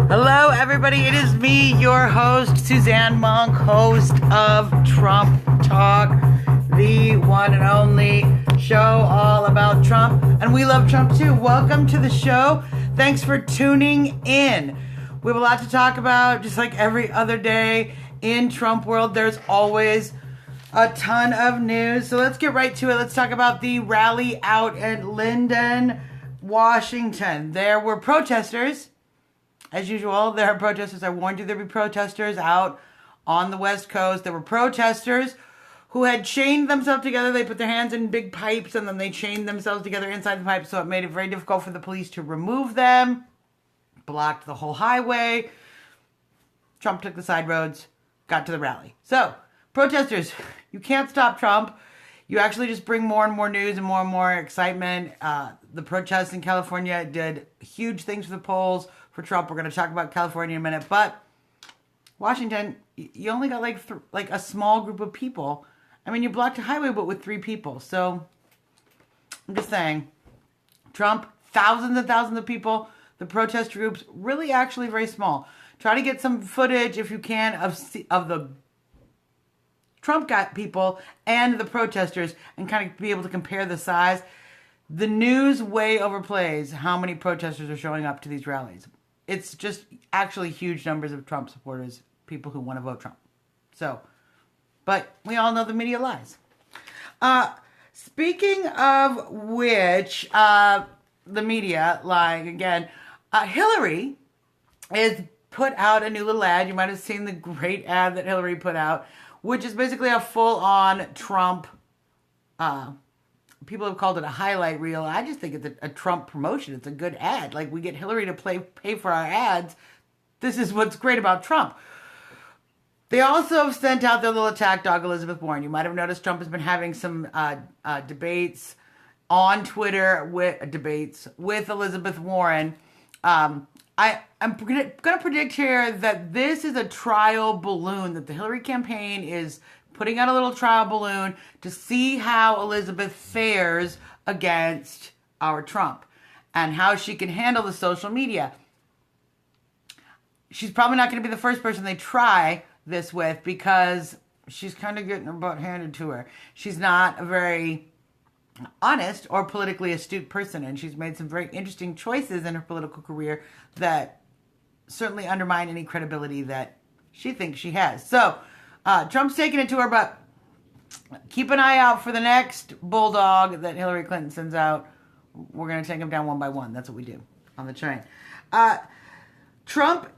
Hello, everybody. It is me, your host, Suzanne Monk, host of Trump Talk, the one and only show all about Trump. And we love Trump too. Welcome to the show. Thanks for tuning in. We have a lot to talk about, just like every other day in Trump world. There's always a ton of news. So let's get right to it. Let's talk about the rally out at Linden, Washington. There were protesters. As usual, there are protesters. I warned you there'd be protesters out on the West Coast. There were protesters who had chained themselves together. They put their hands in big pipes and then they chained themselves together inside the pipes, so it made it very difficult for the police to remove them. Blocked the whole highway. Trump took the side roads, got to the rally. So, protesters, you can't stop Trump. You actually just bring more and more news and more excitement. The protests in California did huge things for the polls for Trump. We're going to talk about California in a minute. But Washington, you only got like a small group of people. I mean, you blocked a highway, but with 3 people. So I'm just saying, Trump, thousands and thousands of people. The protest groups, really actually very small. Try to get some footage, if you can, of the Trump got people and the protesters and kind of be able to compare the size. The news way overplays how many protesters are showing up to these rallies. It's just actually huge numbers of Trump supporters, people who want to vote Trump. So, but we all know the media lies. Speaking of which, the media lying again, Hillary is put out a new little ad. You might have seen the great ad that Hillary put out, which is basically a full-on Trump, people have called it a highlight reel. I just think it's a Trump promotion. It's a good ad. Like, we get Hillary to pay for our ads. This is what's great about Trump. They also sent out their little attack dog, Elizabeth Warren. You might have noticed Trump has been having some debates on Twitter with Elizabeth Warren. I'm going to predict here that this is a trial balloon, that the Hillary campaign is putting out a little trial balloon to see how Elizabeth fares against our Trump and how she can handle the social media. She's probably not going to be the first person they try this with, because she's kind of getting her butt handed to her. She's not a very honest or politically astute person, and she's made some very interesting choices in her political career that certainly undermine any credibility that she thinks she has. So, Trump's taking it to her, but keep an eye out for the next bulldog that Hillary Clinton sends out. We're going to take them down one by one. That's what we do on the train. Trump,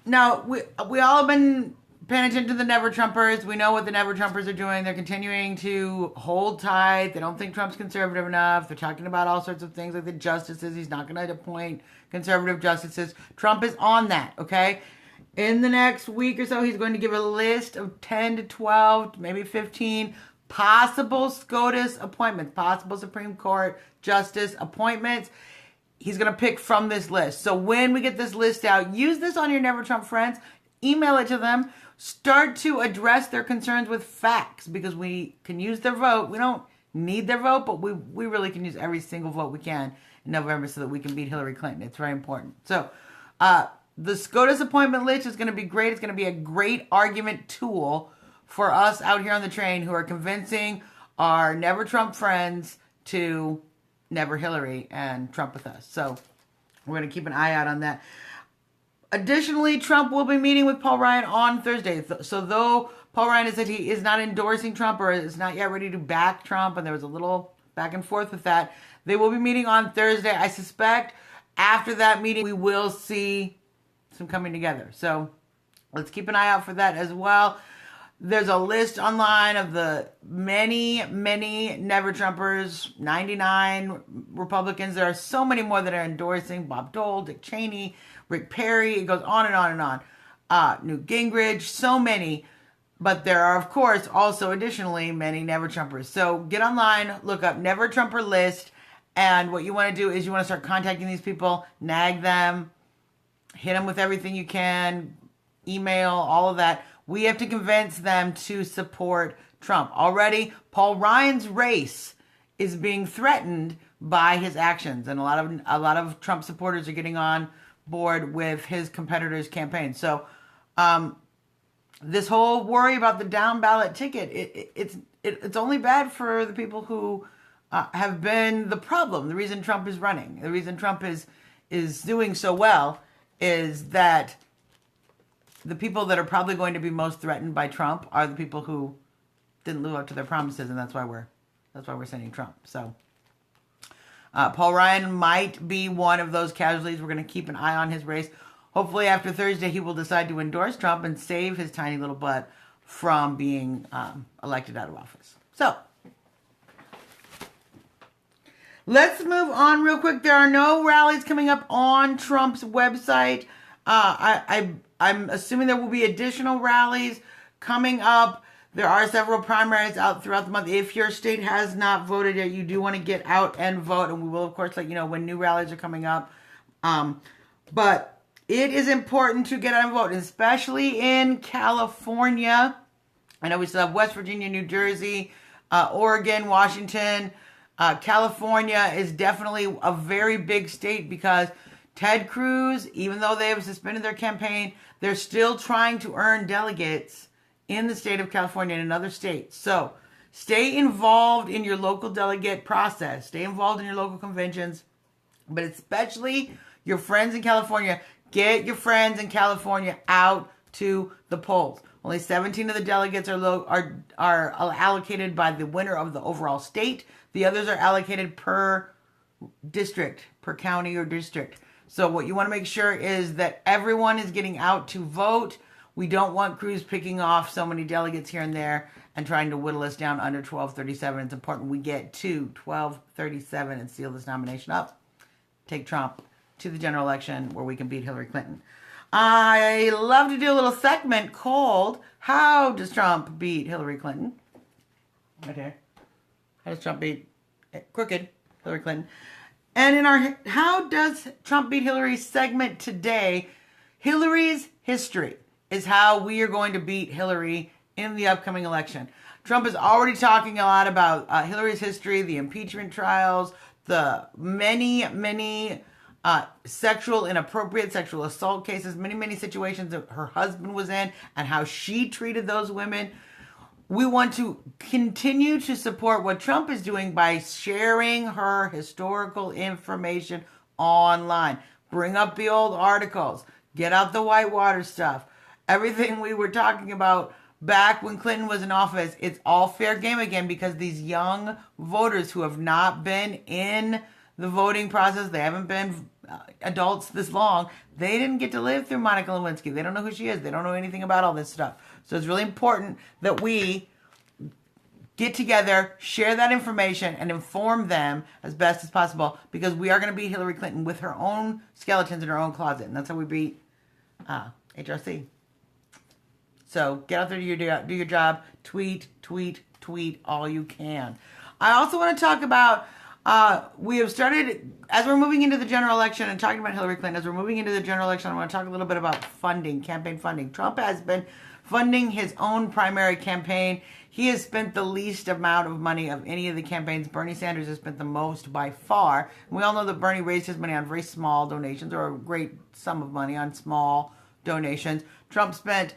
now, we all have been paying attention to the Never Trumpers. We know what the Never Trumpers are doing. They're continuing to hold tight. They don't think Trump's conservative enough. They're talking about all sorts of things like the justices. He's not going to appoint conservative justices. Trump is on that, okay? In the next week or so, he's going to give a list of 10 to 12, maybe 15 possible SCOTUS appointments, possible Supreme Court justice appointments. He's going to pick from this list. So when we get this list out, use this on your Never Trump friends. Email it to them. Start to address their concerns with facts, because we can use their vote. We don't need their vote, but we really can use every single vote we can in November so that we can beat Hillary Clinton. It's very important. So, the SCOTUS appointment list is going to be great. It's going to be a great argument tool for us out here on the train who are convincing our Never Trump friends to never Hillary and Trump with us. So we're going to keep an eye out on that. Additionally, Trump will be meeting with Paul Ryan on Thursday. So though Paul Ryan has said he is not endorsing Trump or is not yet ready to back Trump, and there was a little back and forth with that, they will be meeting on Thursday. I suspect after that meeting, we will see some coming together. So let's keep an eye out for that as well. There's a list online of the many Never Trumpers, 99 Republicans. There are so many more that are endorsing Bob Dole, Dick Cheney, Rick Perry. It goes on and on and on. Newt Gingrich, so many. But there are, of course, also additionally many Never Trumpers. So get online, look up Never Trumper list, and what you want to do is you want to start contacting these people, nag them, hit them with everything you can, email, all of that. We have to convince them to support Trump. Already, Paul Ryan's race is being threatened by his actions, and a lot of Trump supporters are getting on board with his competitor's campaign. So, this whole worry about the down ballot ticket, it's only bad for the people who have been the problem. The reason Trump is running, the reason Trump is doing so well, is that the people that are probably going to be most threatened by Trump are the people who didn't live up to their promises, and that's why we're sending Trump. So Paul Ryan might be one of those casualties. We're going to keep an eye on his race. Hopefully after Thursday, he will decide to endorse Trump and save his tiny little butt from being elected out of office. So let's move on real quick. There are no rallies coming up on Trump's website. I'm assuming there will be additional rallies coming up. There are several primaries out throughout the month. If your state has not voted yet, you do want to get out and vote. And we will, of course, let you know when new rallies are coming up. But it is important to get out and vote, especially in California. I know we still have West Virginia, New Jersey, Oregon, Washington. California is definitely a very big state because Ted Cruz, even though they have suspended their campaign, they're still trying to earn delegates in the state of California and in other states. So stay involved in your local delegate process. Stay involved in your local conventions, but especially your friends in California. Get your friends in California out to the polls. Only 17 of the delegates are allocated by the winner of the overall state. The others are allocated per district, per county or district. So what you want to make sure is that everyone is getting out to vote. We don't want Cruz picking off so many delegates here and there and trying to whittle us down under 1237. It's important we get to 1237 and seal this nomination up. Take Trump to the general election where we can beat Hillary Clinton. I love to do a little segment called How Does Trump Beat Hillary Clinton? Right here. How does Trump beat crooked Hillary Clinton? And in our How Does Trump Beat Hillary segment today, Hillary's history is how we are going to beat Hillary in the upcoming election. Trump is already talking a lot about Hillary's history, the impeachment trials, the many inappropriate sexual assault cases, many situations that her husband was in and how she treated those women. We want to continue to support what Trump is doing by sharing her historical information online. Bring up the old articles. Get out the Whitewater stuff. Everything we were talking about back when Clinton was in office, it's all fair game again because these young voters who have not been in the voting process, they haven't been adults this long, they didn't get to live through Monica Lewinsky. They don't know who she is. They don't know anything about all this stuff. So it's really important that we get together, share that information, and inform them as best as possible because we are going to beat Hillary Clinton with her own skeletons in her own closet. And that's how we beat HRC. So get out there, do your job. Tweet all you can. I also want to talk about we have started, as we're moving into the general election and talking about Hillary Clinton, as we're moving into the general election, I want to talk a little bit about funding, campaign funding. Trump has been funding his own primary campaign. He has spent the least amount of money of any of the campaigns. Bernie Sanders has spent the most by far. And we all know that Bernie raised his money on very small donations or a great sum of money on small donations. Trump spent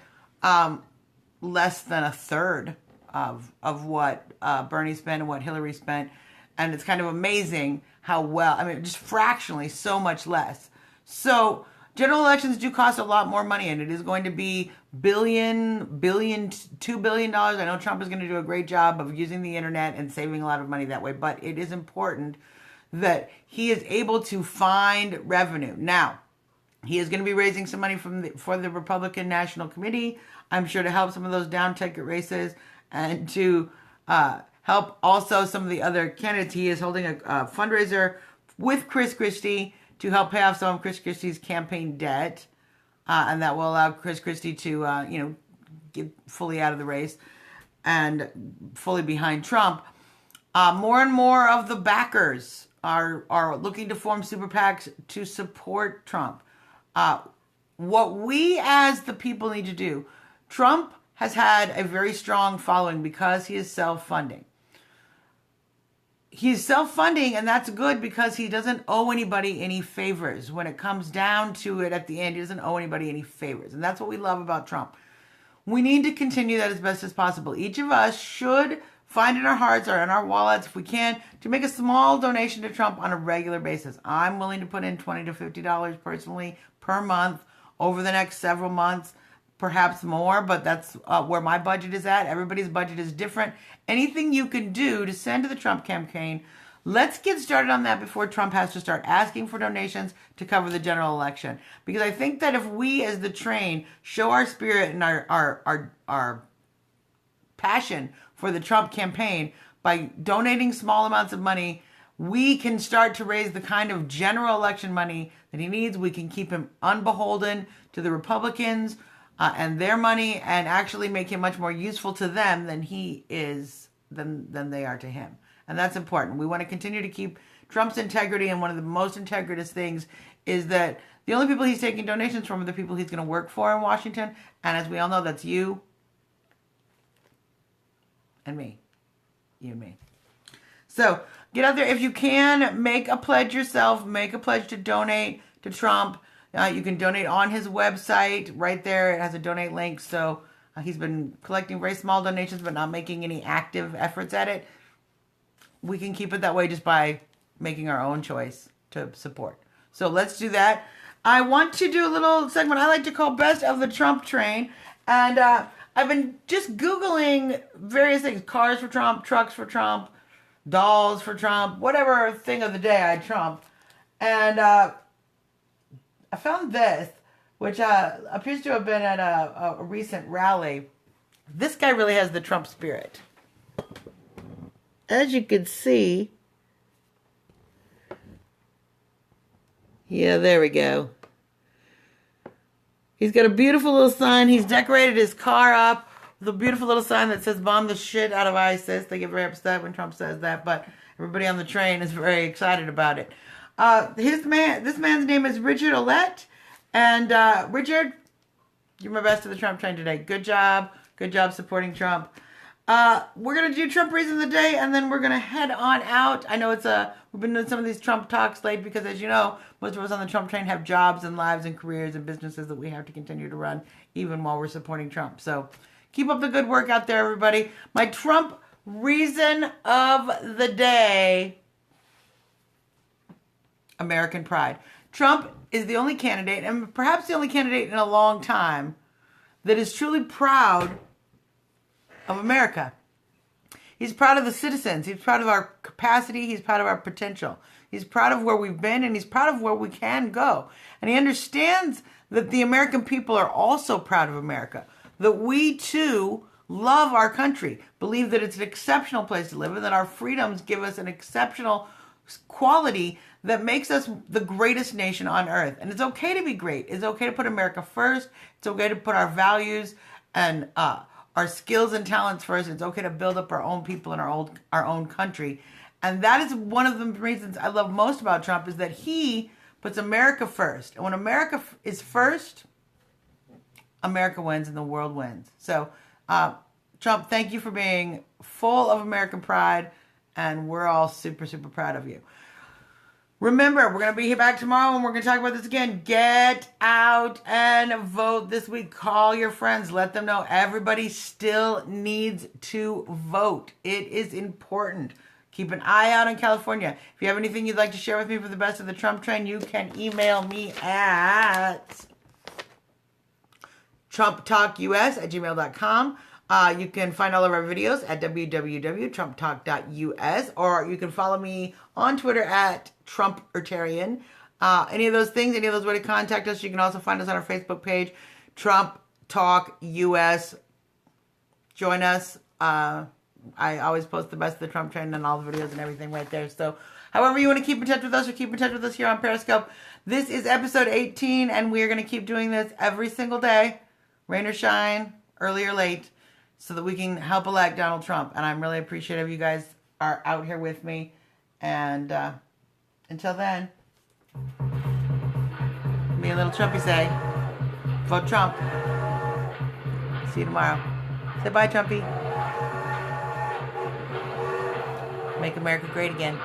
less than a third of what Bernie spent and what Hillary spent. And it's kind of amazing how well, I mean, just fractionally so much less. So general elections do cost a lot more money, and it is going to be $2 billion. I know Trump is going to do a great job of using the internet and saving a lot of money that way, but it is important that he is able to find revenue. Now, he is going to be raising some money for the Republican National Committee, I'm sure, to help some of those down ticket races and to help also some of the other candidates. He is holding a fundraiser with Chris Christie to help pay off some of Chris Christie's campaign debt. And that will allow Chris Christie to, get fully out of the race and fully behind Trump, more and more of the backers are looking to form super PACs to support Trump. What we as the people need to do, Trump has had a very strong following because he is self-funding. He's self-funding, and that's good because he doesn't owe anybody any favors. When it comes down to it at the end, he doesn't owe anybody any favors. And that's what we love about Trump. We need to continue that as best as possible. Each of us should find in our hearts or in our wallets, if we can, to make a small donation to Trump on a regular basis. I'm willing to put in $20 to $50 personally per month over the next several months, perhaps more, but that's where my budget is at. Everybody's budget is different. Anything you can do to send to the Trump campaign, let's get started on that before Trump has to start asking for donations to cover the general election. Because I think that if we as the train show our spirit and our passion for the Trump campaign by donating small amounts of money, we can start to raise the kind of general election money that he needs. We can keep him unbeholden to the Republicans and their money, and actually make him much more useful to them than he is, than they are to him. And that's important. We want to continue to keep Trump's integrity, and one of the most integritous things is that the only people he's taking donations from are the people he's going to work for in Washington. And as we all know, that's you and me. You and me. So get out there. If you can, make a pledge yourself. Make a pledge to donate to Trump. You can donate on his website. Right there, it has a donate link. So he's been collecting very small donations, but not making any active efforts at it. We can keep it that way just by making our own choice to support. So let's do that. I want to do a little segment I like to call Best of the Trump Train. And I've been just Googling various things. Cars for Trump, trucks for Trump, dolls for Trump, whatever thing of the day I Trump. And I found this, which appears to have been at a recent rally. This guy really has the Trump spirit. As you can see, yeah, there we go. He's got a beautiful little sign. He's decorated his car up with a beautiful little sign that says "Bomb the shit out of ISIS." They get very upset when Trump says that, but everybody on the train is very excited about it. This man's name is Richard Ouellette, and Richard, you're my best of the Trump train today. Good job supporting Trump. We're gonna do Trump reason of the day, and then we're gonna head on out. I know we've been doing some of these Trump talks late because, as you know, most of us on the Trump train have jobs and lives and careers and businesses that we have to continue to run even while we're supporting Trump. So keep up the good work out there, everybody. My Trump reason of the day: American pride. Trump is the only candidate, and perhaps the only candidate in a long time, that is truly proud of America. He's proud of the citizens. He's proud of our capacity. He's proud of our potential. He's proud of where we've been, and he's proud of where we can go. And he understands that the American people are also proud of America, that we too love our country, believe that it's an exceptional place to live, and that our freedoms give us an exceptional quality that makes us the greatest nation on earth. And it's okay to be great. It's okay to put America first. It's okay to put our values and our skills and talents first. It's okay to build up our own people and our own country. And that is one of the reasons I love most about Trump, is that he puts America first. And when America is first, America wins and the world wins. So, Trump, thank you for being full of American pride, and we're all super, super proud of you. Remember, we're going to be here back tomorrow, and we're going to talk about this again. Get out and vote this week. Call your friends. Let them know everybody still needs to vote. It is important. Keep an eye out in California. If you have anything you'd like to share with me for the best of the Trump train, you can email me at trumptalkus@gmail.com. You can find all of our videos at www.trumptalk.us, or you can follow me on Twitter at Trumpertarian. Any of those things, any of those ways to contact us. You can also find us on our Facebook page, Trump Talk US. Join us. I always post the best of the Trump train and all the videos and everything right there. So however you want to keep in touch with us, or keep in touch with us here on Periscope. This is episode 18, and we are going to keep doing this every single day, rain or shine, early or late, so that we can help elect Donald Trump. And I'm really appreciative you guys are out here with me. And until then, me and little Trumpy say, vote Trump. See you tomorrow. Say bye, Trumpy. Make America great again.